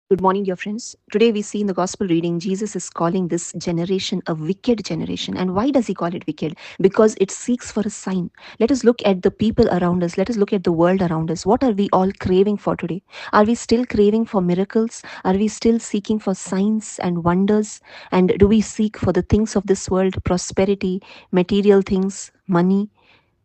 Good morning, dear friends. Today we see in the gospel reading, Jesus is calling this generation a wicked generation. And why does he call it wicked? Because it seeks for a sign. Let us look at the people around us. Let us look at the world around us. What are we all craving for today? Are we still craving for miracles? Are we still seeking for signs and wonders? And do we seek for the things of this world, prosperity, material things, money?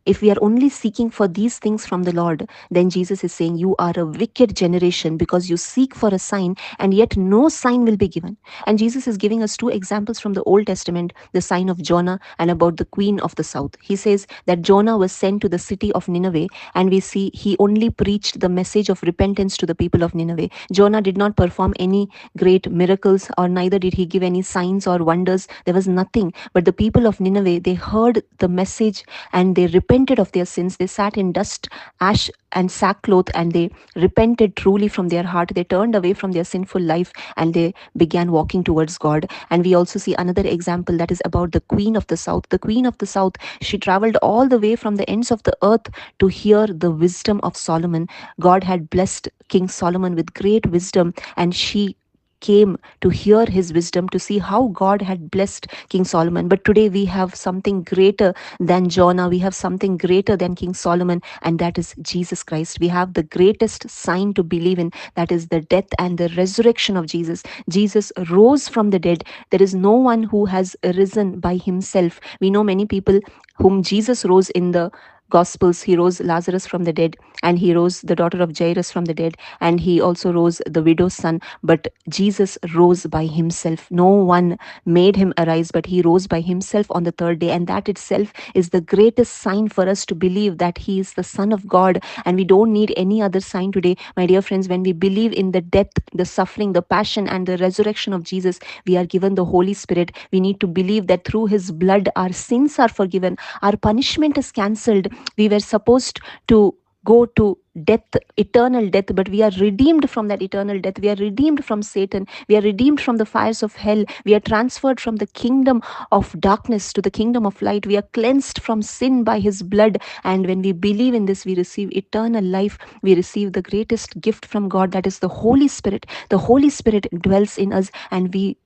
If we are only seeking for these things from the Lord, then Jesus is saying, you are a wicked generation because you seek for a sign and yet no sign will be given. And Jesus is giving us two examples from the Old Testament, the sign of Jonah and about the queen of the south. He says that Jonah was sent to the city of Nineveh, and we see he only preached the message of repentance to the people of Nineveh. Jonah did not perform any great miracles, or neither did he give any signs or wonders. There was nothing. But the people of Nineveh, they heard the message and they repented of their sins. They sat in dust, ash, and sackcloth, and they repented truly from their heart. They turned away from their sinful life and they began walking towards God. And we also see another example that is about the queen of the south. The queen of the south, she traveled all the way from the ends of the earth to hear the wisdom of Solomon. God had blessed King Solomon with great wisdom, and she came to hear his wisdom, to see how God had blessed King Solomon. But today we have something greater than Jonah. We have something greater than King Solomon, and that is Jesus Christ. We have the greatest sign to believe in, that is the death and the resurrection of Jesus. Jesus rose from the dead. There is no one who has risen by himself. We know many people whom Jesus rose in the Gospels. He rose Lazarus from the dead, and he rose the daughter of Jairus from the dead, and he also rose the widow's son. But Jesus rose by himself. No one made him arise, but he rose by himself on the third day. And that itself is the greatest sign for us to believe that he is the Son of God. And we don't need any other sign today, my dear friends. When we believe in the death, the suffering, the passion, and the resurrection of Jesus, we are given the Holy Spirit. We need to believe that through his blood, our sins are forgiven, our punishment is cancelled. We were supposed to go to death, eternal death, but we are redeemed from that eternal death. We are redeemed from Satan. We are redeemed from the fires of hell. We are transferred from the kingdom of darkness to the kingdom of light. We are cleansed from sin by his blood. And when we believe in this, we receive eternal life. We receive the greatest gift from God, that is the Holy Spirit. The Holy Spirit dwells in us, and we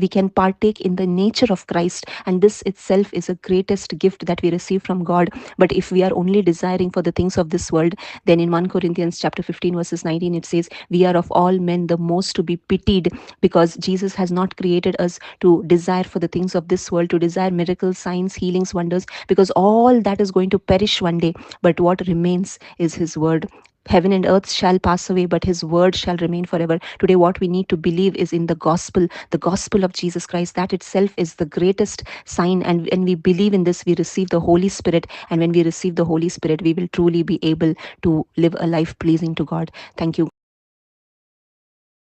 can partake in the nature of Christ, and this itself is a greatest gift that we receive from God. But if we are only desiring for the things of this world, then in 1 Corinthians chapter 15 verses 19 it says, we are of all men the most to be pitied, because Jesus has not created us to desire for the things of this world, to desire miracles, signs, healings, wonders, because all that is going to perish one day. But what remains is his word. Heaven and earth shall pass away, but his word shall remain forever. Today, what we need to believe is in the gospel of Jesus Christ. That itself is the greatest sign. And when we believe in this, we receive the Holy Spirit. And when we receive the Holy Spirit, we will truly be able to live a life pleasing to God. Thank you.